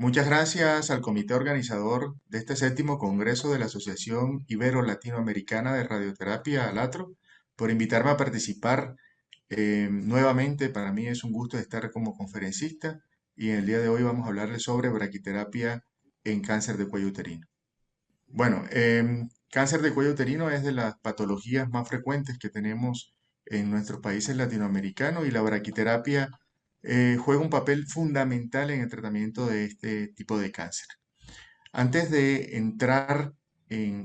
Muchas gracias al comité organizador de este séptimo Congreso de la Asociación Ibero-Latinoamericana de Radioterapia, ALATRO, por invitarme a participar nuevamente. Para mí es un gusto estar como conferencista y en el día de hoy vamos a hablarles sobre braquiterapia en cáncer de cuello uterino. Bueno, cáncer de cuello uterino es de las patologías más frecuentes que tenemos en nuestros países latinoamericanos y la braquiterapia juega un papel fundamental en el tratamiento de este tipo de cáncer. Antes de entrar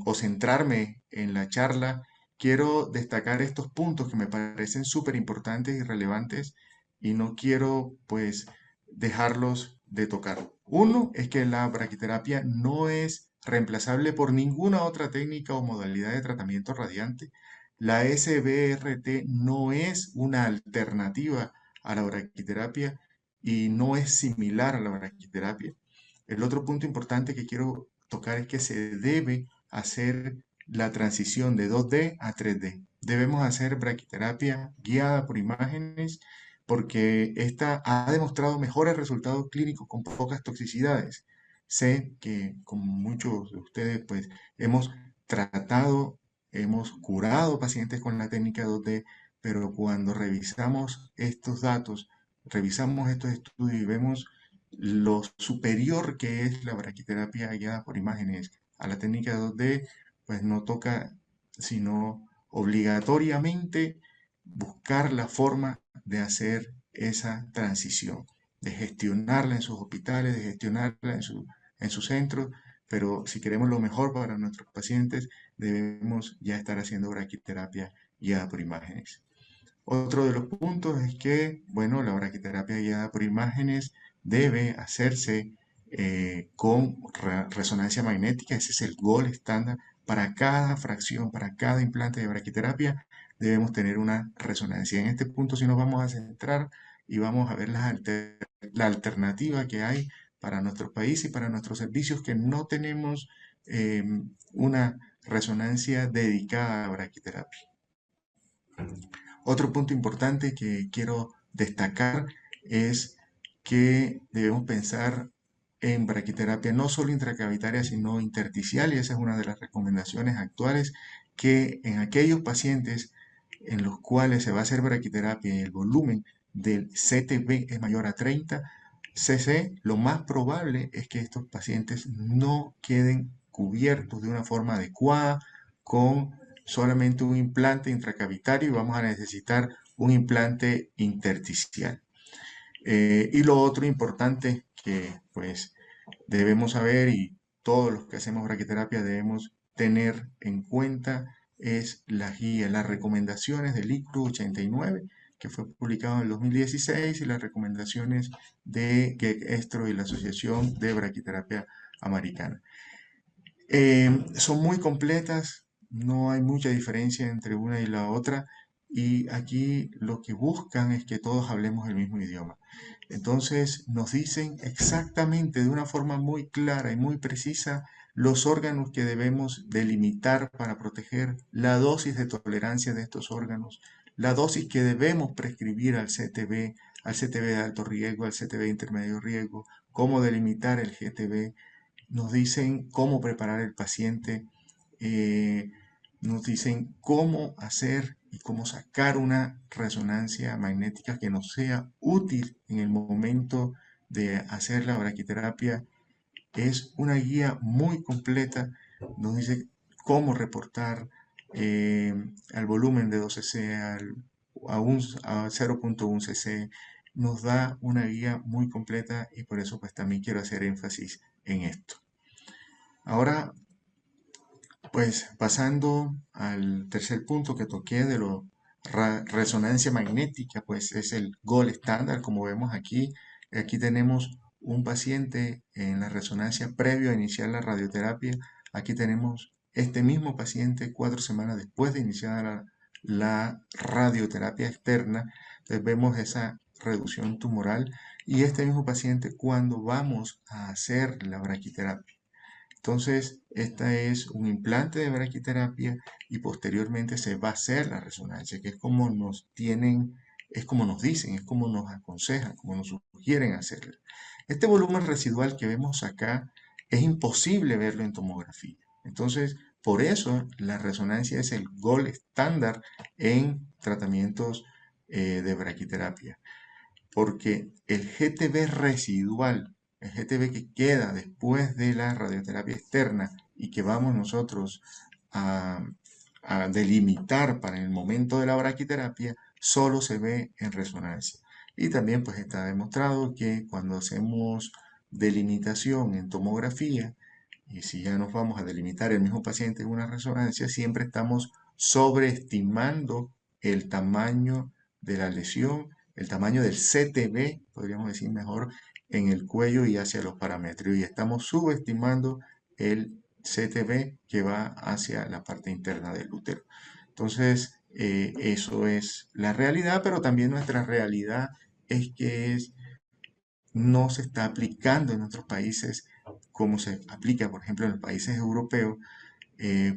o centrarme en la charla, quiero destacar estos puntos que me parecen súper importantes y relevantes y no quiero pues dejarlos de tocar. Uno es que la braquiterapia no es reemplazable por ninguna otra técnica o modalidad de tratamiento radiante. La SBRT no es una alternativa a la braquiterapia y no es similar a la braquiterapia. El otro punto importante que quiero tocar es que se debe hacer la transición de 2D a 3D. Debemos hacer braquiterapia guiada por imágenes porque esta ha demostrado mejores resultados clínicos con pocas toxicidades. Sé que como muchos de ustedes pues hemos tratado, hemos curado pacientes con la técnica 2D, pero cuando revisamos estos datos, revisamos estos estudios y vemos lo superior que es la braquiterapia guiada por imágenes a la técnica 2D, pues no toca sino obligatoriamente buscar la forma de hacer esa transición, de gestionarla en sus hospitales, de gestionarla en sus centros, pero si queremos lo mejor para nuestros pacientes, debemos ya estar haciendo braquiterapia guiada por imágenes. Otro de los puntos es que, bueno, la braquiterapia guiada por imágenes debe hacerse con resonancia magnética. Ese es el gold estándar. Para cada fracción, para cada implante de braquiterapia, debemos tener una resonancia. En este punto sí nos vamos a centrar y vamos a ver la alternativa que hay para nuestro país y para nuestros servicios que no tenemos eh, una resonancia dedicada a braquiterapia. Otro punto importante que quiero destacar es que debemos pensar en braquiterapia no solo intracavitaria, sino intersticial, y esa es una de las recomendaciones actuales, que en aquellos pacientes en los cuales se va a hacer braquiterapia y el volumen del CTB es mayor a 30 cc, lo más probable es que estos pacientes no queden cubiertos de una forma adecuada con solamente un implante intracavitario y vamos a necesitar un implante intersticial. Y lo otro importante que pues debemos saber y todos los que hacemos braquiterapia debemos tener en cuenta es la guía, las recomendaciones del ICRU 89 que fue publicado en el 2016 y las recomendaciones de GECESTRO y la Asociación de Braquiterapia Americana. Son muy completas, no hay mucha diferencia entre una y la otra y aquí lo que buscan es que todos hablemos el mismo idioma. Entonces nos dicen exactamente de una forma muy clara y muy precisa los órganos que debemos delimitar para proteger, la dosis de tolerancia de estos órganos, la dosis que debemos prescribir al CTB de alto riesgo, al CTB de intermedio riesgo, cómo delimitar el GTB, nos dicen cómo preparar el paciente, eh, nos dicen cómo hacer y cómo sacar una resonancia magnética que nos sea útil en el momento de hacer la braquiterapia. Es una guía muy completa, nos dice cómo reportar al volumen de 12 cc, a 0.1 cc, nos da una guía muy completa y por eso pues también quiero hacer énfasis en esto. Ahora, pues pasando al tercer punto que toqué de la resonancia magnética, pues es el gold estándar, como vemos aquí. Aquí tenemos un paciente en la resonancia previo a iniciar la radioterapia. Aquí tenemos este mismo paciente 4 semanas después de iniciar la radioterapia externa. Entonces vemos esa reducción tumoral y este mismo paciente cuando vamos a hacer la braquiterapia. Entonces, esta es un implante de braquiterapia y posteriormente se va a hacer la resonancia, que es como nos tienen es como nos dicen, es como nos aconsejan, como nos sugieren hacerlo. Este volumen residual que vemos acá es imposible verlo en tomografía. Entonces, por eso la resonancia es el gold estándar en tratamientos de braquiterapia, porque el GTB residual, el GTB que queda después de la radioterapia externa y que vamos nosotros a, a delimitar para el momento de la braquiterapia, solo se ve en resonancia. Y también pues está demostrado que cuando hacemos delimitación en tomografía, y si ya nos vamos a delimitar el mismo paciente en una resonancia, siempre estamos sobreestimando el tamaño de la lesión, el tamaño del CTB, podríamos decir mejor, en el cuello y hacia los paramétricos. Y estamos subestimando el CTB que va hacia la parte interna del útero. Entonces, eso es la realidad, pero también nuestra realidad es que no se está aplicando en otros países como se aplica, por ejemplo, en los países europeos,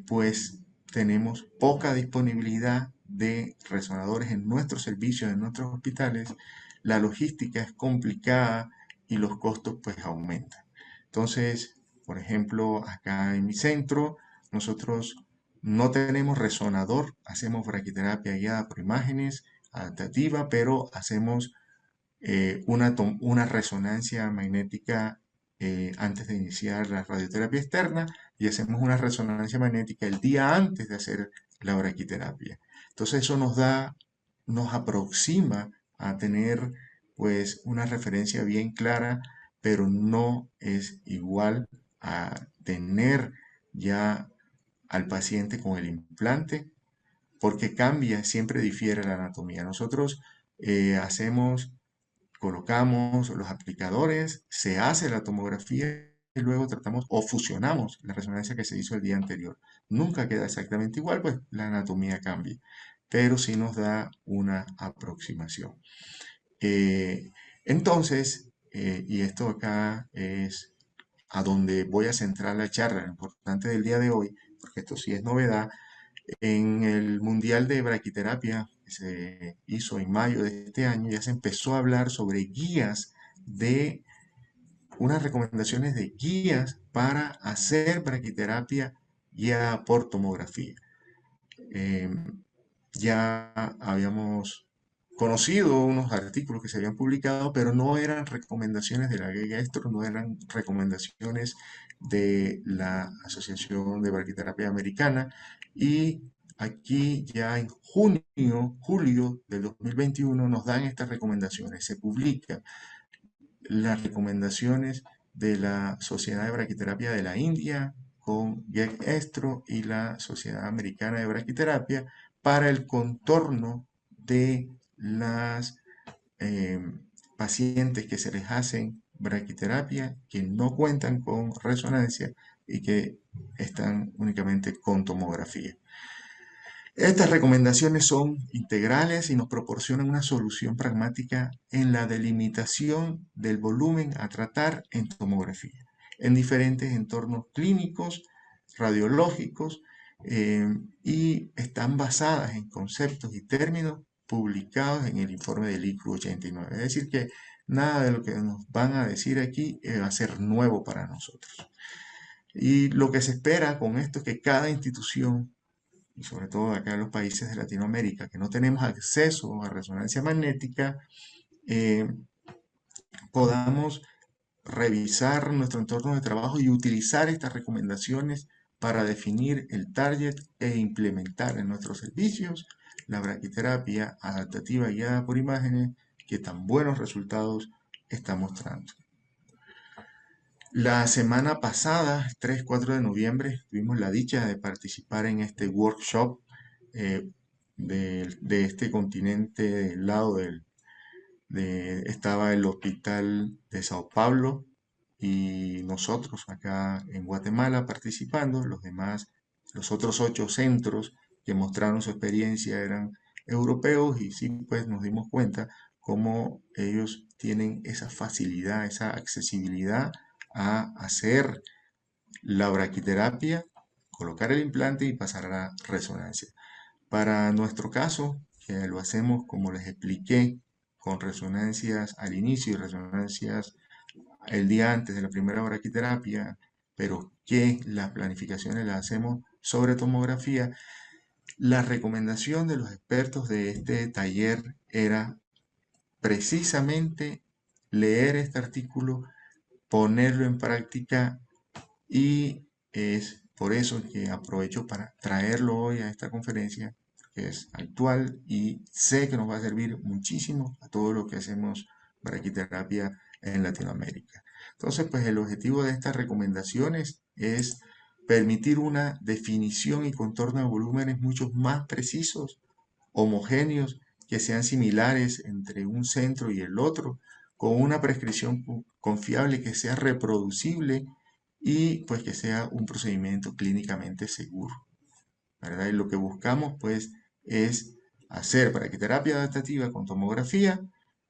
pues tenemos poca disponibilidad de resonadores en nuestros servicios, en nuestros hospitales, la logística es complicada y los costos pues aumentan. Entonces, por ejemplo, acá en mi centro, nosotros no tenemos resonador, hacemos braquiterapia guiada por imágenes adaptativa, pero hacemos una resonancia magnética antes de iniciar la radioterapia externa y hacemos una resonancia magnética el día antes de hacer la braquiterapia. Entonces eso nos aproxima a tener pues una referencia bien clara, pero no es igual a tener ya al paciente con el implante porque cambia, siempre difiere la anatomía. Nosotros hacemos colocamos los aplicadores, se hace la tomografía y luego tratamos o fusionamos la resonancia que se hizo el día anterior. Nunca queda exactamente igual, pues la anatomía cambia, pero sí nos da una aproximación. Entonces, y esto acá es a donde voy a centrar la charla, lo importante del día de hoy, porque esto sí es novedad, en el Mundial de Braquiterapia que se hizo en mayo de este año, ya se empezó a hablar sobre guías de unas recomendaciones de guías para hacer braquiterapia guiada por tomografía. Eh, ya habíamos conocido unos artículos que se habían publicado, pero no eran recomendaciones de la guía Estro, no eran recomendaciones de la Asociación de Braquiterapia Americana. Y aquí ya en julio del 2021 nos dan estas recomendaciones. Se publican las recomendaciones de la Sociedad de Braquiterapia de la India con Greg Estro y la Sociedad Americana de Braquiterapia para el contorno de las eh, pacientes que se les hacen braquiterapia que no cuentan con resonancia y que están únicamente con tomografía. Estas recomendaciones son integrales y nos proporcionan una solución pragmática en la delimitación del volumen a tratar en tomografía, en diferentes entornos clínicos, radiológicos, y están basadas en conceptos y términos publicados en el informe del ICRU 89. Es decir, que nada de lo que nos van a decir aquí va a ser nuevo para nosotros. Y lo que se espera con esto es que cada institución y sobre todo acá en los países de Latinoamérica, que no tenemos acceso a resonancia magnética, eh, podamos revisar nuestro entorno de trabajo y utilizar estas recomendaciones para definir el target e implementar en nuestros servicios la braquiterapia adaptativa guiada por imágenes que tan buenos resultados está mostrando. La semana pasada, 3-4 de noviembre, tuvimos la dicha de participar en este workshop eh, de este continente, del lado estaba el hospital de Sao Paulo y nosotros acá en Guatemala participando, los otros 8 centros que mostraron su experiencia eran europeos y sí, pues nos dimos cuenta cómo ellos tienen esa facilidad, esa accesibilidad a hacer la braquiterapia, colocar el implante y pasar a la resonancia. Para nuestro caso, que lo hacemos como les expliqué, con resonancias al inicio y resonancias el día antes de la primera braquiterapia, pero que las planificaciones las hacemos sobre tomografía, la recomendación de los expertos de este taller era precisamente leer este artículo, ponerlo en práctica, y es por eso que aprovecho para traerlo hoy a esta conferencia, que es actual y sé que nos va a servir muchísimo a todo lo que hacemos braquiterapia en Latinoamérica. Entonces, pues el objetivo de estas recomendaciones es permitir una definición y contorno de volúmenes mucho más precisos, homogéneos, que sean similares entre un centro y el otro, con una prescripción confiable que sea reproducible y pues que sea un procedimiento clínicamente seguro, ¿verdad? Y lo que buscamos pues es hacer braquiterapia adaptativa con tomografía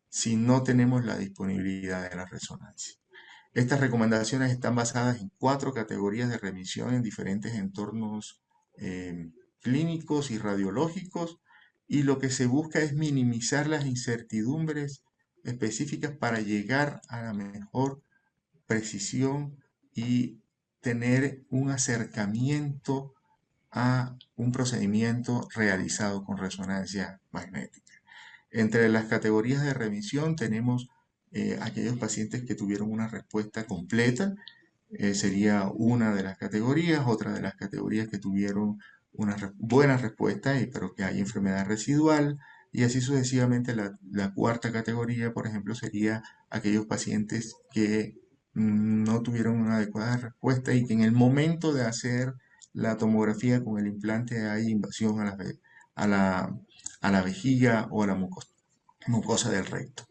si no tenemos la disponibilidad de la resonancia. Estas recomendaciones están basadas en 4 categorías de remisión en diferentes entornos clínicos y radiológicos, y lo que se busca es minimizar las incertidumbres específicas para llegar a la mejor precisión y tener un acercamiento a un procedimiento realizado con resonancia magnética. Entre las categorías de remisión tenemos aquellos pacientes que tuvieron una respuesta completa, sería una de las categorías. Otra de las categorías que tuvieron una buena respuesta, pero que hay enfermedad residual, y así sucesivamente. La cuarta categoría, por ejemplo, sería aquellos pacientes que no tuvieron una adecuada respuesta y que en el momento de hacer la tomografía con el implante hay invasión a la, a la vejiga o a la mucosa del recto.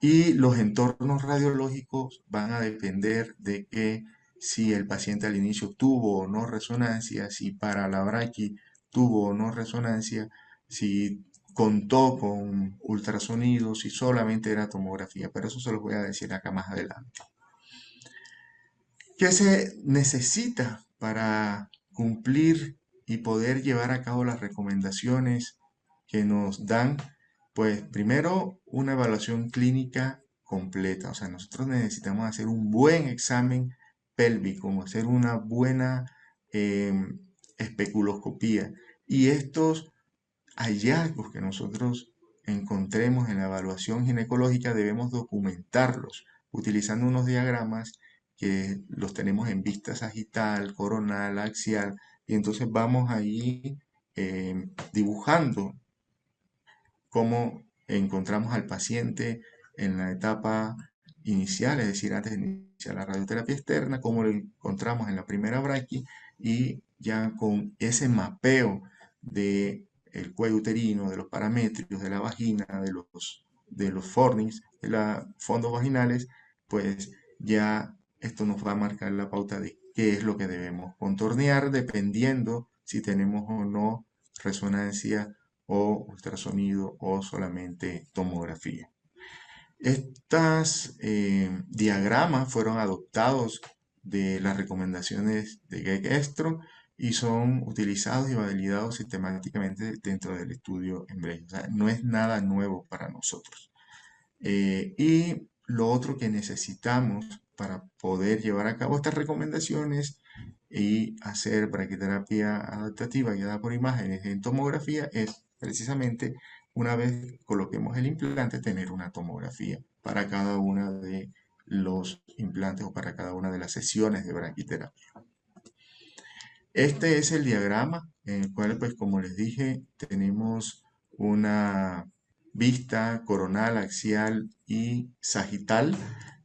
Y los entornos radiológicos van a depender de que si el paciente al inicio tuvo o no resonancia, si para la braqui tuvo o no resonancia, si contó con ultrasonidos, si solamente era tomografía. Pero eso se los voy a decir acá más adelante. ¿Qué se necesita para cumplir y poder llevar a cabo las recomendaciones que nos dan? Pues primero, una evaluación clínica completa. O sea, nosotros necesitamos hacer un buen examen pélvico, hacer una buena eh, especuloscopía. Y estos hallazgos que nosotros encontremos en la evaluación ginecológica debemos documentarlos utilizando unos diagramas que los tenemos en vista sagital, coronal, axial, y entonces vamos ahí dibujando cómo encontramos al paciente en la etapa inicial, es decir, antes de iniciar la radioterapia externa, cómo lo encontramos en la primera braqui, y ya con ese mapeo de el cuello uterino, de los paramétricos, de la vagina, de los fornix, de los fondos vaginales, pues ya esto nos va a marcar la pauta de qué es lo que debemos contornear dependiendo si tenemos o no resonancia o ultrasonido o solamente tomografía. Estos diagramas fueron adoptados de las recomendaciones de Geek-Estro y son utilizados y validados sistemáticamente dentro del estudio Embrace. O sea, no es nada nuevo para nosotros. Y lo otro que necesitamos para poder llevar a cabo estas recomendaciones y hacer braquiterapia adaptativa guiada por imágenes en tomografía es precisamente, una vez coloquemos el implante, tener una tomografía para cada una de los implantes o para cada una de las sesiones de braquiterapia. Este es el diagrama en el cual, pues como les dije, tenemos una vista coronal, axial y sagital,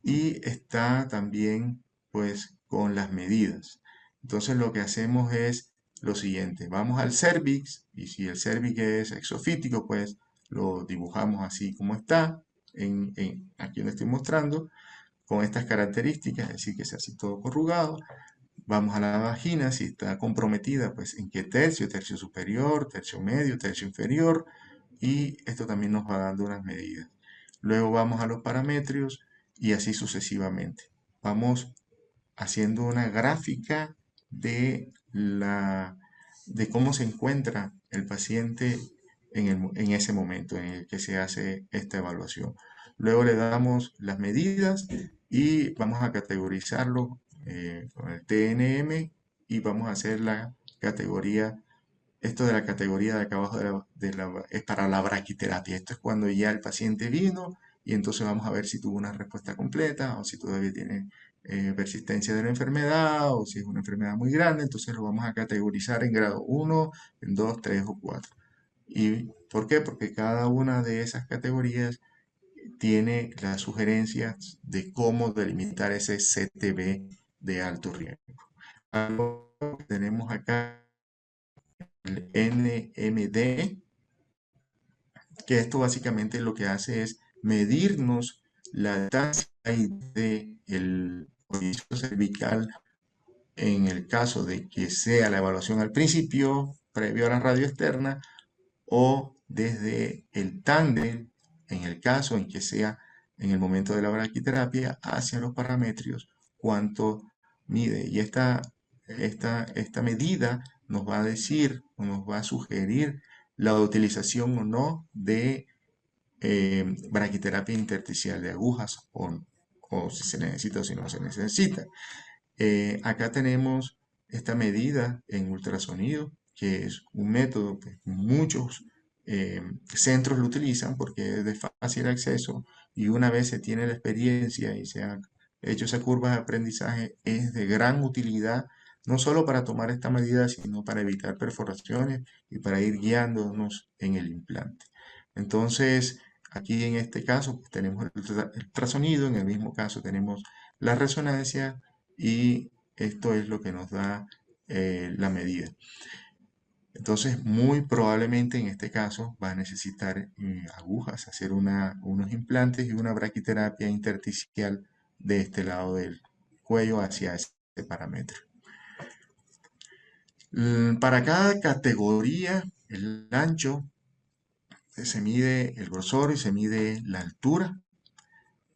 y está también pues con las medidas. Entonces lo que hacemos es lo siguiente: vamos al cervix, y si el cervix es exofítico, pues lo dibujamos así como está, aquí lo estoy mostrando, con estas características, es decir, que sea así todo corrugado. Vamos a la vagina, si está comprometida, pues en qué tercio, tercio superior, tercio medio, tercio inferior, y esto también nos va dando unas medidas. Luego vamos a los parametrios y así sucesivamente. Vamos haciendo una gráfica de cómo se encuentra el paciente en ese momento en el que se hace esta evaluación. Luego le damos las medidas y vamos a categorizarlo con el TNM y vamos a hacer la categoría. Esto de la categoría de acá abajo es para la braquiterapia. Esto es cuando ya el paciente vino y entonces vamos a ver si tuvo una respuesta completa o si todavía tiene persistencia de la enfermedad o si es una enfermedad muy grande. Entonces lo vamos a categorizar en grado 1, en 2, 3 o 4. ¿Y por qué? Porque cada una de esas categorías tiene las sugerencias de cómo delimitar ese CTB de alto riesgo. Algo que tenemos acá el NMD, que esto básicamente lo que hace es medirnos la distancia del orificio cervical en el caso de que sea la evaluación al principio, previo a la radio externa, o desde el tándem, en el caso en que sea en el momento de la braquiterapia, hacia los parametrios, cuánto mide. Y esta medida nos va a decir o nos va a sugerir la utilización o no de braquiterapia intersticial de agujas o si se necesita o si no se necesita. Acá tenemos esta medida en ultrasonido, que es un método que muchos centros lo utilizan porque es de fácil acceso y una vez se tiene la experiencia y se ha hecho esa curva de aprendizaje, es de gran utilidad, no solo para tomar esta medida, sino para evitar perforaciones y para ir guiándonos en el implante. Entonces, aquí en este caso pues, tenemos el ultrasonido, en el mismo caso tenemos la resonancia y esto es lo que nos da la medida. Entonces, muy probablemente en este caso va a necesitar agujas, hacer unos implantes y una braquiterapia intersticial de este lado del cuello hacia este parámetro. Para cada categoría, el ancho, se mide el grosor y se mide la altura.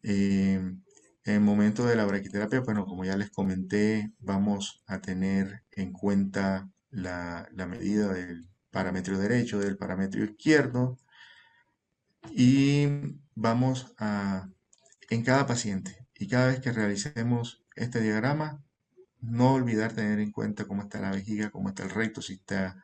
En el momento de la braquiterapia, bueno, como ya les comenté, vamos a tener en cuenta la medida del parámetro derecho, del parámetro izquierdo y vamos a, en cada paciente y cada vez que realicemos este diagrama, no olvidar tener en cuenta cómo está la vejiga, cómo está el recto, si está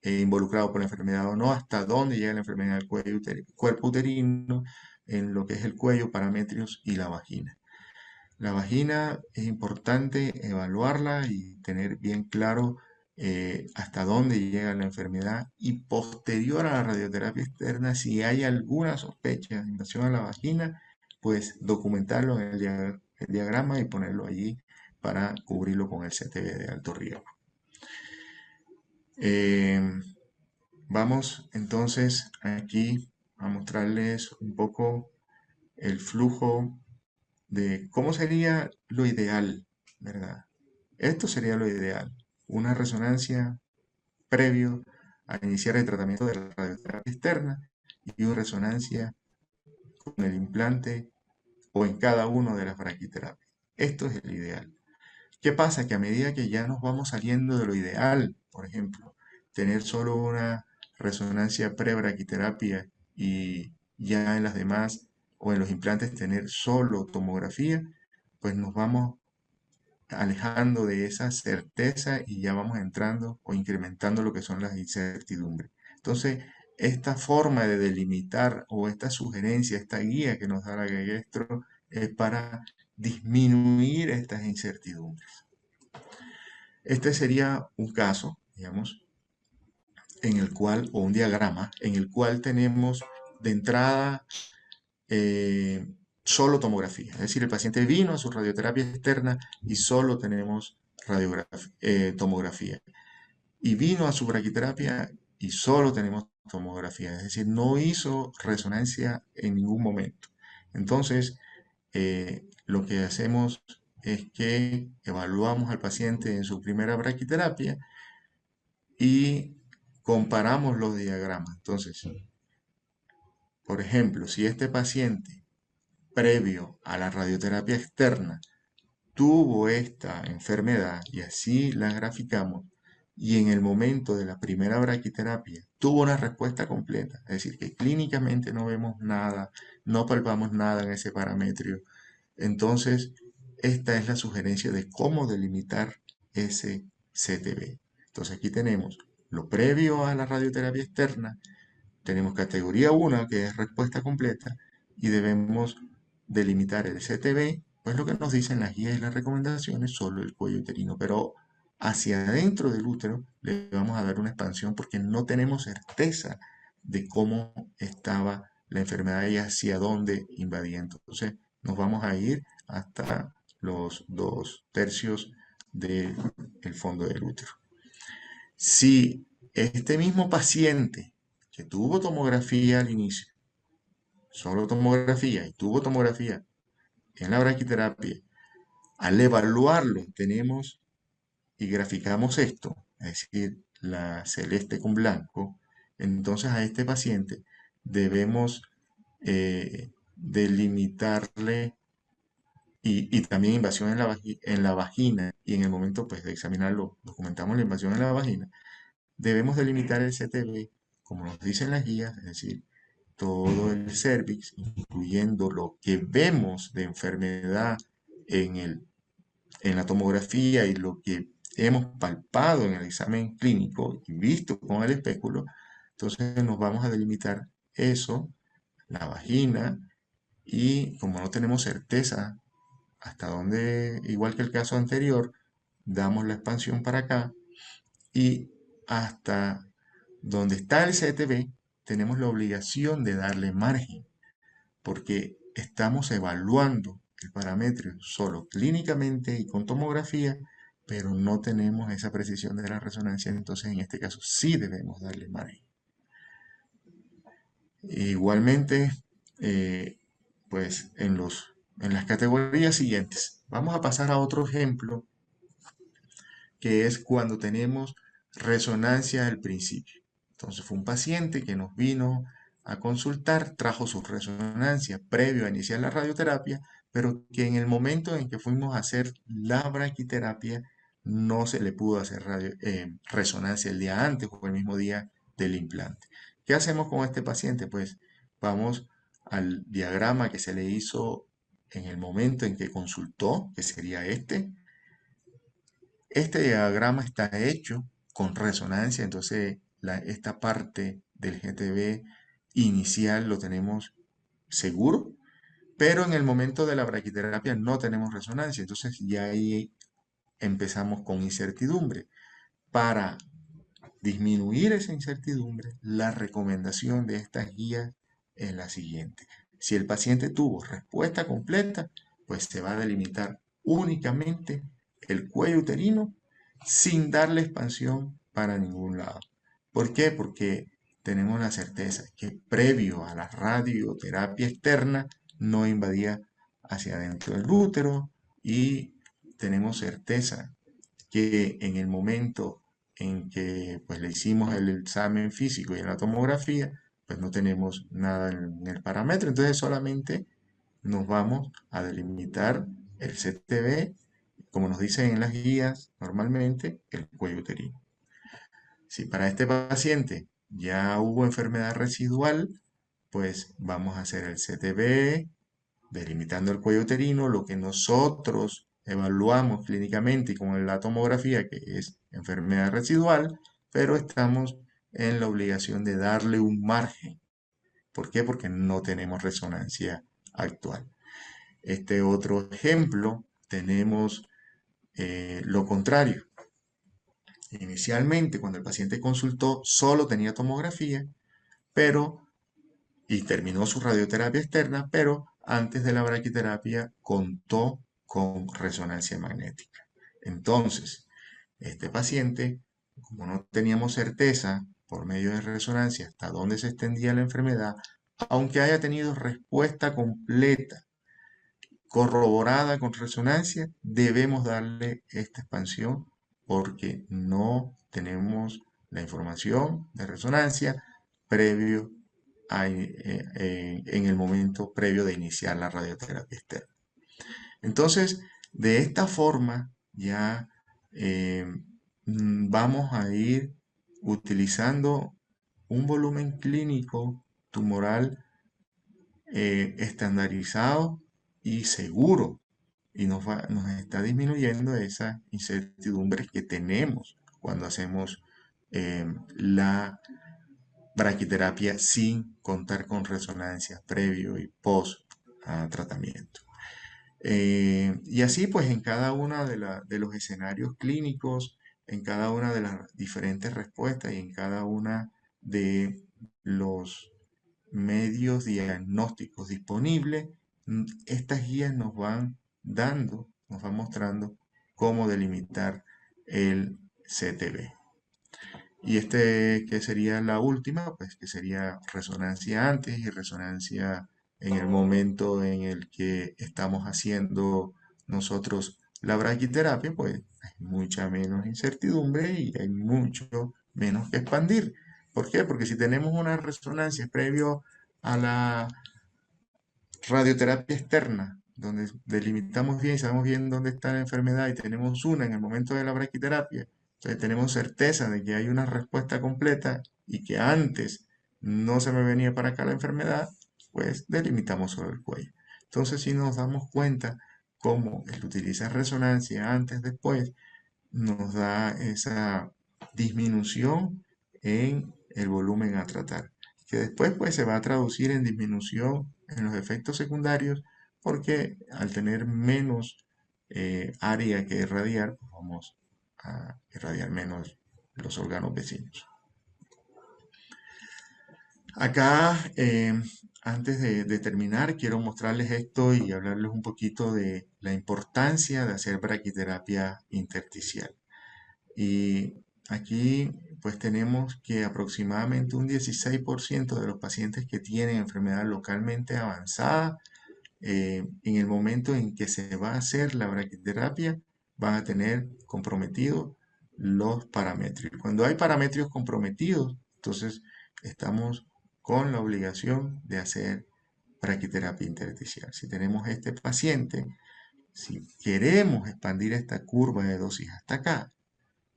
involucrado por la enfermedad o no, hasta dónde llega la enfermedad del cuerpo uterino, en lo que es el cuello, parametrios y la vagina. La vagina es importante evaluarla y tener bien claro hasta dónde llega la enfermedad y posterior a la radioterapia externa, si hay alguna sospecha de invasión a la vagina, pues documentarlo en el diagrama y ponerlo allí para cubrirlo con el CTB de alto riesgo. Eh, Vamos entonces aquí a mostrarles un poco el flujo de cómo sería lo ideal, ¿verdad? Esto sería lo ideal, una resonancia previo a iniciar el tratamiento de la radioterapia externa y una resonancia con el implante o en cada uno de las braquiterapias. Esto es el ideal. ¿Qué pasa? Que a medida que ya nos vamos saliendo de lo ideal, por ejemplo, tener solo una resonancia pre-braquiterapia y ya en las demás o en los implantes tener solo tomografía, pues nos vamos alejando de esa certeza y ya vamos entrando o incrementando lo que son las incertidumbres. Entonces, esta forma de delimitar o esta sugerencia, esta guía que nos da la Gestro es para disminuir estas incertidumbres. Este sería un caso, digamos, en el cual, o un diagrama, en el cual tenemos de entrada eh, solo tomografía. Es decir, el paciente vino a su radioterapia externa y solo tenemos tomografía. Y vino a su braquiterapia y solo tenemos tomografía. Es decir, no hizo resonancia en ningún momento. Entonces, lo que hacemos es que evaluamos al paciente en su primera braquiterapia y comparamos los diagramas. Entonces, por ejemplo, si este paciente previo a la radioterapia externa tuvo esta enfermedad y así la graficamos, y en el momento de la primera braquiterapia tuvo una respuesta completa, es decir, que clínicamente no vemos nada, no palpamos nada en ese parámetro, entonces esta es la sugerencia de cómo delimitar ese CTB. Entonces aquí tenemos lo previo a la radioterapia externa, tenemos categoría 1, que es respuesta completa, y debemos delimitar el CTB, pues lo que nos dicen las guías y las recomendaciones, solo el cuello uterino, pero hacia adentro del útero le vamos a dar una expansión porque no tenemos certeza de cómo estaba la enfermedad y hacia dónde invadía. Entonces nos vamos a ir hasta los 2/3 del fondo del útero. Si este mismo paciente que tuvo tomografía al inicio, solo tomografía y tuvo tomografía en la braquiterapia, al evaluarlo tenemos y graficamos esto, es decir, la celeste con blanco, entonces a este paciente debemos delimitarle y también invasión en la vagina y en el momento pues, de examinarlo, documentamos la invasión en la vagina, debemos delimitar el CTB, como nos dicen las guías, es decir, todo el cervix, incluyendo lo que vemos de enfermedad en, en la tomografía y lo que hemos palpado en el examen clínico y visto con el espéculo, entonces nos vamos a delimitar eso, la vagina, y como no tenemos certeza hasta dónde, igual que el caso anterior, damos la expansión para acá y hasta donde está el CTB, tenemos la obligación de darle margen, porque estamos evaluando el parámetro solo clínicamente y con tomografía, pero no tenemos esa precisión de la resonancia, entonces en este caso sí debemos darle margen. Igualmente, eh, pues en las categorías siguientes, vamos a pasar a otro ejemplo, que es cuando tenemos resonancia al principio. Entonces fue un paciente que nos vino a consultar, trajo su resonancia previo a iniciar la radioterapia, pero que en el momento en que fuimos a hacer la braquiterapia no se le pudo hacer resonancia el día antes o el mismo día del implante. ¿Qué hacemos con este paciente? Pues vamos al diagrama que se le hizo en el momento en que consultó, que sería este, este diagrama está hecho con resonancia, entonces esta parte del GTB inicial lo tenemos seguro, pero en el momento de la braquiterapia no tenemos resonancia, entonces ya ahí empezamos con incertidumbre. Para disminuir esa incertidumbre, la recomendación de estas guías es la siguiente. Si el paciente tuvo respuesta completa, pues se va a delimitar únicamente el cuello uterino sin darle expansión para ningún lado. ¿Por qué? Porque tenemos la certeza que previo a la radioterapia externa no invadía hacia adentro del útero y tenemos certeza que en el momento en que pues, le hicimos el examen físico y en la tomografía, pues no tenemos nada en el parámetro, entonces solamente nos vamos a delimitar el CTB, como nos dicen en las guías, normalmente el cuello uterino. Si para este paciente ya hubo enfermedad residual, pues vamos a hacer el CTB, delimitando el cuello uterino, lo que nosotros evaluamos clínicamente y con la tomografía, que es enfermedad residual, pero estamos en la obligación de darle un margen. ¿Por qué? Porque no tenemos resonancia actual. Este otro ejemplo, tenemos lo contrario. Inicialmente, cuando el paciente consultó, solo tenía tomografía, pero y terminó su radioterapia externa, pero antes de la braquiterapia contó con resonancia magnética. Entonces, este paciente, como no teníamos certeza por medio de resonancia hasta dónde se extendía la enfermedad, aunque haya tenido respuesta completa, corroborada con resonancia, debemos darle esta expansión porque no tenemos la información de resonancia previo en el momento previo de iniciar la radioterapia externa. Entonces, de esta forma ya vamos a ir utilizando un volumen clínico tumoral estandarizado y seguro, y nos está disminuyendo esas incertidumbres que tenemos cuando hacemos la braquiterapia sin contar con resonancia previo y post tratamiento. Y así pues en cada uno de los escenarios clínicos, en cada una de las diferentes respuestas y en cada una de los medios diagnósticos disponibles, estas guías nos van dando, nos van mostrando cómo delimitar el CTB. Y que sería la última, pues que sería resonancia antes y resonancia en el momento en el que estamos haciendo nosotros la braquiterapia, pues hay mucha menos incertidumbre y hay mucho menos que expandir. ¿Por qué? Porque si tenemos una resonancia previo a la radioterapia externa, donde delimitamos bien y sabemos bien dónde está la enfermedad y tenemos una en el momento de la braquiterapia, entonces tenemos certeza de que hay una respuesta completa y que antes no se me venía para acá la enfermedad, pues delimitamos sobre el cuello. Entonces si nos damos cuenta cómo el utilizar resonancia antes, después, nos da esa disminución en el volumen a tratar, que después pues se va a traducir en disminución en los efectos secundarios, porque al tener menos área que irradiar, pues vamos a irradiar menos los órganos vecinos. Acá, antes de terminar, quiero mostrarles esto y hablarles un poquito de la importancia de hacer braquiterapia intersticial. Y aquí pues tenemos que aproximadamente un 16% de los pacientes que tienen enfermedad localmente avanzada, en el momento en que se va a hacer la braquiterapia, van a tener comprometidos los parametrios. Cuando hay parametrios comprometidos, entonces estamos con la obligación de hacer braquiterapia intersticial. Si tenemos este paciente, si queremos expandir esta curva de dosis hasta acá,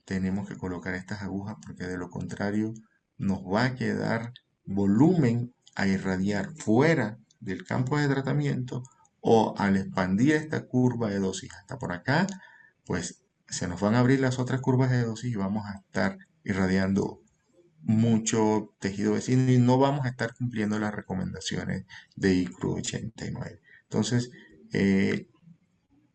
tenemos que colocar estas agujas porque de lo contrario nos va a quedar volumen a irradiar fuera del campo de tratamiento, o al expandir esta curva de dosis hasta por acá, pues se nos van a abrir las otras curvas de dosis y vamos a estar irradiando mucho tejido vecino y no vamos a estar cumpliendo las recomendaciones de ICRU 89. Entonces,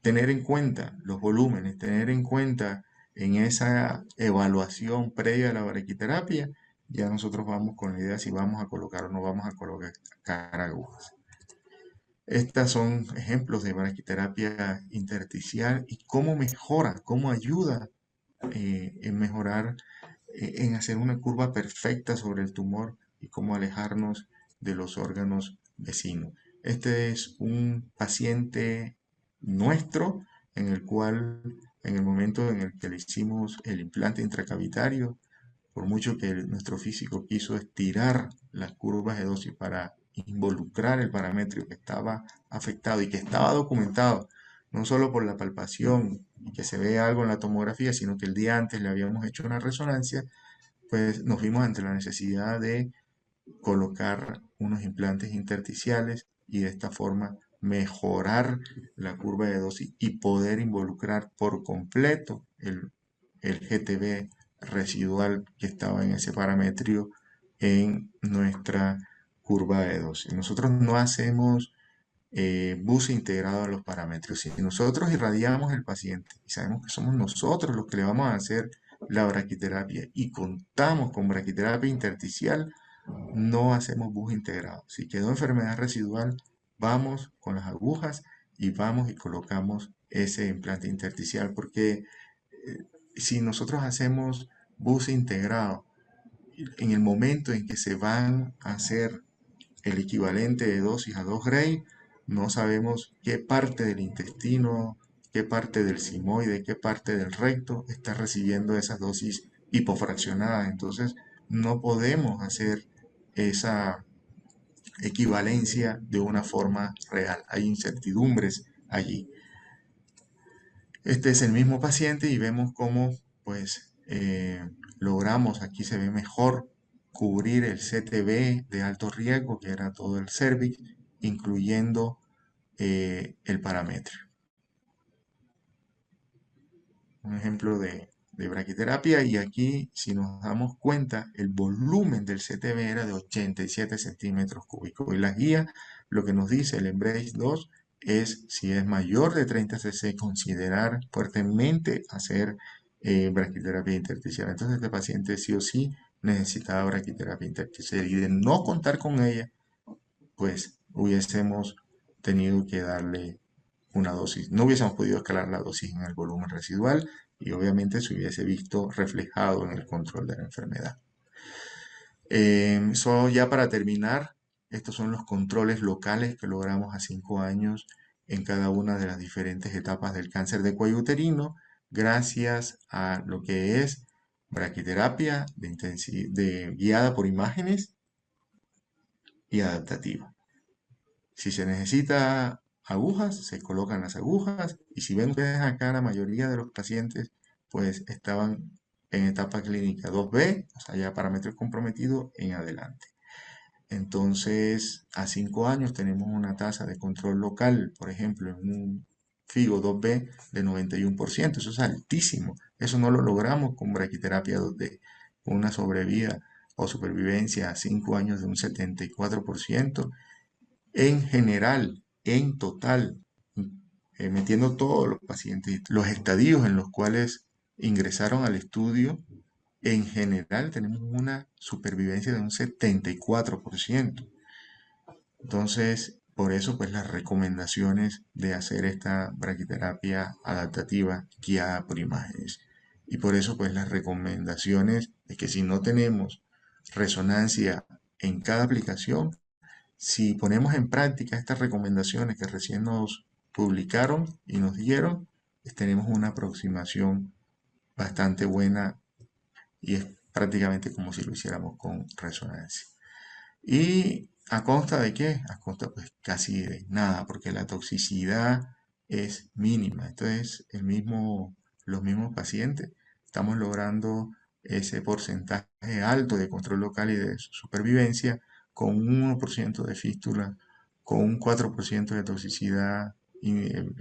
tener en cuenta los volúmenes, tener en cuenta en esa evaluación previa a la braquiterapia, ya nosotros vamos con la idea si vamos a colocar o no vamos a colocar agujas. Estas son ejemplos de braquiterapia intersticial y cómo mejora, cómo ayuda en mejorar, en hacer una curva perfecta sobre el tumor y cómo alejarnos de los órganos vecinos. Este es un paciente nuestro en el cual, en el momento en el que le hicimos el implante intracavitario, por mucho que nuestro físico quiso estirar las curvas de dosis para involucrar el parametrio que estaba afectado y que estaba documentado, no solo por la palpación y que se ve algo en la tomografía, sino que el día antes le habíamos hecho una resonancia, pues nos vimos ante la necesidad de colocar unos implantes intersticiales y de esta forma mejorar la curva de dosis y poder involucrar por completo el GTB residual que estaba en ese parametrio en nuestra curva de dosis. Nosotros no hacemos buce integrado a los parámetros. Si nosotros irradiamos el paciente y sabemos que somos nosotros los que le vamos a hacer la braquiterapia y contamos con braquiterapia intersticial, no hacemos bus integrado. Si quedó enfermedad residual, vamos con las agujas y vamos y colocamos ese implante intersticial, porque si nosotros hacemos bus integrado en el momento en que se van a hacer el equivalente de dosis a 2 Gray, no sabemos qué parte del intestino, qué parte del sigmoide, qué parte del recto está recibiendo esas dosis hipofraccionadas. Entonces, no podemos hacer esa equivalencia de una forma real. Hay incertidumbres allí. Este es el mismo paciente y vemos cómo, pues, logramos, aquí se ve mejor, cubrir el CTB de alto riesgo, que era todo el cervix, incluyendo el parametrio. Un ejemplo de braquiterapia, y aquí, si nos damos cuenta, el volumen del CTB era de 87 centímetros cúbicos. Y la guía, lo que nos dice el Embrace 2 es, si es mayor de 30 cc, considerar fuertemente hacer braquiterapia intersticial. Entonces este paciente sí o sí necesitaba braquiterapia intersticial, y de no contar con ella, pues hubiésemos tenido que darle una dosis. No hubiésemos podido escalar la dosis en el volumen residual, y obviamente se hubiese visto reflejado en el control de la enfermedad. Solo ya para terminar, estos son los controles locales que logramos a 5 años en cada una de las diferentes etapas del cáncer de cuello uterino, gracias a lo que es braquiterapia guiada por imágenes y adaptativa. Si se necesita agujas, se colocan las agujas, y si ven ustedes acá, la mayoría de los pacientes pues estaban en etapa clínica 2B, o sea, ya parámetros comprometidos en adelante. Entonces, a 5 años tenemos una tasa de control local, por ejemplo, en un FIGO 2B de 91%. Eso es altísimo. Eso no lo logramos con braquiterapia 2D, con una sobrevida o supervivencia a 5 años de un 74%. En general, en total, metiendo todos los pacientes, los estadios en los cuales ingresaron al estudio, en general tenemos una supervivencia de un 74%. Entonces, por eso, pues las recomendaciones de hacer esta braquiterapia adaptativa guiada por imágenes. Y por eso, pues las recomendaciones de que si no tenemos resonancia en cada aplicación, si ponemos en práctica estas recomendaciones que recién nos publicaron y nos dieron, pues tenemos una aproximación bastante buena, y es prácticamente como si lo hiciéramos con resonancia. ¿Y a costa de qué? A costa pues casi de nada, porque la toxicidad es mínima. Entonces, los mismos pacientes estamos logrando ese porcentaje alto de control local y de supervivencia, con un 1% de fístula, con un 4% de toxicidad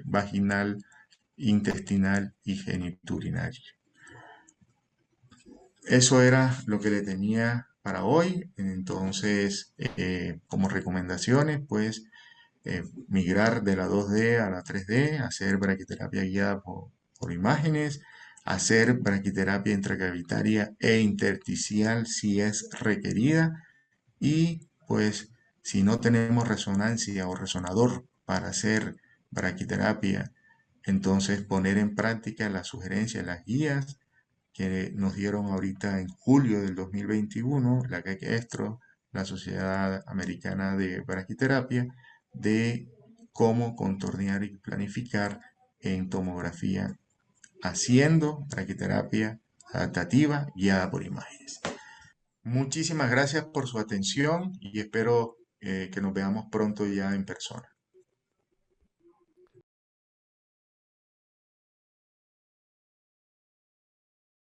vaginal, intestinal y geniturinaria. Eso era lo que le tenía para hoy. Entonces, como recomendaciones, pues migrar de la 2D a la 3D, hacer braquiterapia guiada por imágenes, hacer braquiterapia intracavitaria e intersticial si es requerida, y pues si no tenemos resonancia o resonador para hacer braquiterapia, entonces poner en práctica las sugerencias, las guías que nos dieron ahorita en julio del 2021, la CAESTRO, la Sociedad Americana de Braquiterapia, de cómo contornear y planificar en tomografía haciendo braquiterapia adaptativa guiada por imágenes. Muchísimas gracias por su atención, y espero que nos veamos pronto ya en persona.